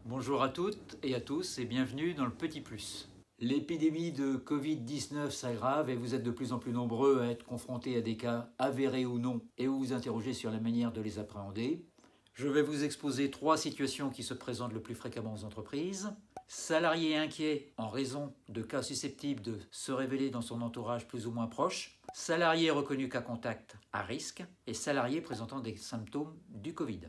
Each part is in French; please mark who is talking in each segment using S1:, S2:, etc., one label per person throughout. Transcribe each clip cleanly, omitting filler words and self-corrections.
S1: Bonjour à toutes et à tous et bienvenue dans le Petit Plus. L'épidémie de Covid-19 s'aggrave et vous êtes de plus en plus nombreux à être confrontés à des cas avérés ou non et vous vous interrogez sur la manière de les appréhender. Je vais vous exposer 3 situations qui se présentent le plus fréquemment aux entreprises. Salariés inquiets en raison de cas susceptibles de se révéler dans son entourage plus ou moins proche. Salariés reconnus cas contact à risque et salariés présentant des symptômes du Covid.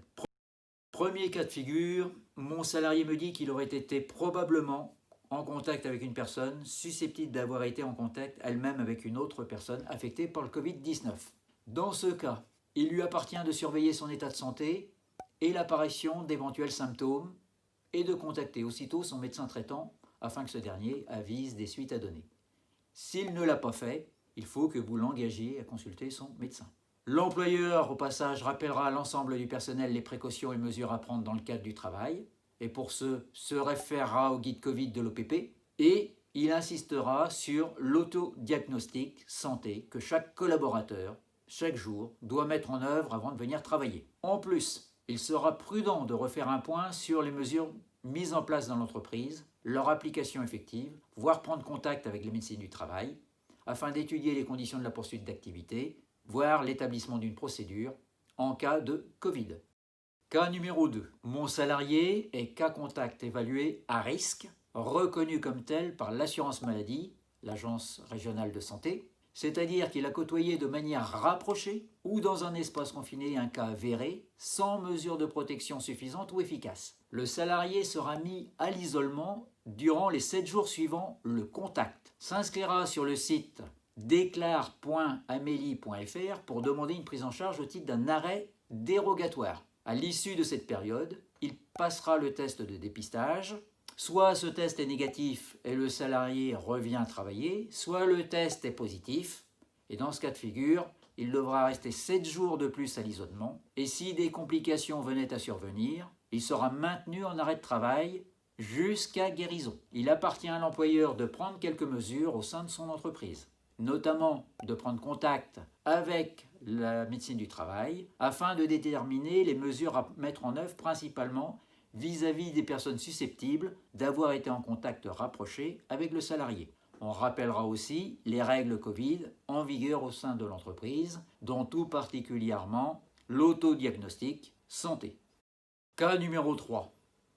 S1: Premier cas de figure, mon salarié me dit qu'il aurait été probablement en contact avec une personne susceptible d'avoir été en contact elle-même avec une autre personne affectée par le Covid-19. Dans ce cas, il lui appartient de surveiller son état de santé et l'apparition d'éventuels symptômes et de contacter aussitôt son médecin traitant afin que ce dernier avise des suites à donner. S'il ne l'a pas fait, il faut que vous l'engagiez à consulter son médecin. L'employeur, au passage, rappellera à l'ensemble du personnel les précautions et mesures à prendre dans le cadre du travail, et pour ce, se référera au guide Covid de l'OPP, et il insistera sur l'autodiagnostic santé que chaque collaborateur, chaque jour, doit mettre en œuvre avant de venir travailler. En plus, il sera prudent de refaire un point sur les mesures mises en place dans l'entreprise, leur application effective, voire prendre contact avec les médecins du travail, afin d'étudier les conditions de la poursuite d'activité, voire l'établissement d'une procédure en cas de Covid. Cas numéro 2. Mon salarié est cas contact évalué à risque, reconnu comme tel par l'assurance maladie, l'agence régionale de santé, c'est-à-dire qu'il a côtoyé de manière rapprochée ou dans un espace confiné un cas avéré, sans mesure de protection suffisante ou efficace. Le salarié sera mis à l'isolement durant les 7 jours suivant le contact. S'inscrira sur le site déclare.amélie.fr pour demander une prise en charge au titre d'un arrêt dérogatoire. À l'issue de cette période, il passera le test de dépistage. Soit ce test est négatif et le salarié revient travailler, soit le test est positif. Et dans ce cas de figure, il devra rester 7 jours de plus à l'isolement. Et si des complications venaient à survenir, il sera maintenu en arrêt de travail jusqu'à guérison. Il appartient à l'employeur de prendre quelques mesures au sein de son entreprise, notamment de prendre contact avec la médecine du travail afin de déterminer les mesures à mettre en œuvre principalement vis-à-vis des personnes susceptibles d'avoir été en contact rapproché avec le salarié. On rappellera aussi les règles Covid en vigueur au sein de l'entreprise, dont tout particulièrement l'autodiagnostic santé. Cas numéro 3.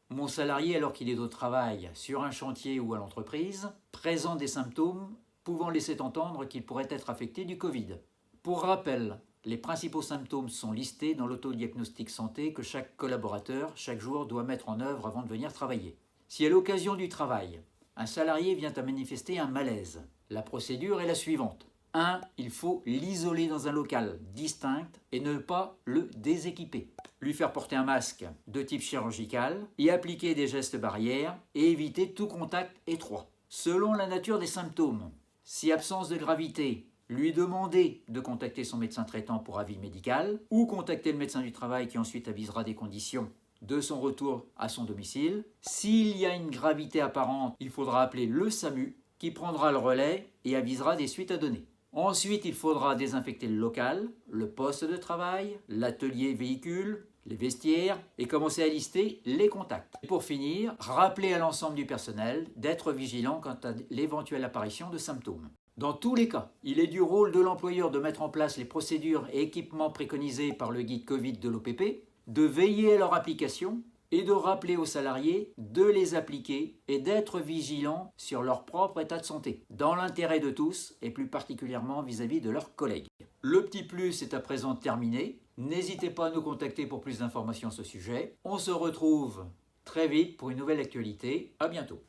S1: Mon salarié, alors qu'il est au travail, sur un chantier ou à l'entreprise, présente des symptômes pouvant laisser entendre qu'il pourrait être affecté du Covid. Pour rappel, les principaux symptômes sont listés dans l'autodiagnostic santé que chaque collaborateur, chaque jour, doit mettre en œuvre avant de venir travailler. Si à l'occasion du travail, un salarié vient à manifester un malaise, la procédure est la suivante. 1. Il faut l'isoler dans un local distinct et ne pas le déséquiper. Lui faire porter un masque de type chirurgical, y appliquer des gestes barrières et éviter tout contact étroit. Selon la nature des symptômes, si absence de gravité, lui demander de contacter son médecin traitant pour avis médical ou contacter le médecin du travail qui ensuite avisera des conditions de son retour à son domicile. S'il y a une gravité apparente, il faudra appeler le SAMU qui prendra le relais et avisera des suites à donner. Ensuite, il faudra désinfecter le local, le poste de travail, l'atelier véhicule, les vestiaires et commencer à lister les contacts. Et pour finir, rappeler à l'ensemble du personnel d'être vigilant quant à l'éventuelle apparition de symptômes. Dans tous les cas, il est du rôle de l'employeur de mettre en place les procédures et équipements préconisés par le guide Covid de l'OPP, de veiller à leur application et de rappeler aux salariés de les appliquer et d'être vigilants sur leur propre état de santé, dans l'intérêt de tous et plus particulièrement vis-à-vis de leurs collègues. Le petit plus est à présent terminé. N'hésitez pas à nous contacter pour plus d'informations sur ce sujet. On se retrouve très vite pour une nouvelle actualité. À bientôt.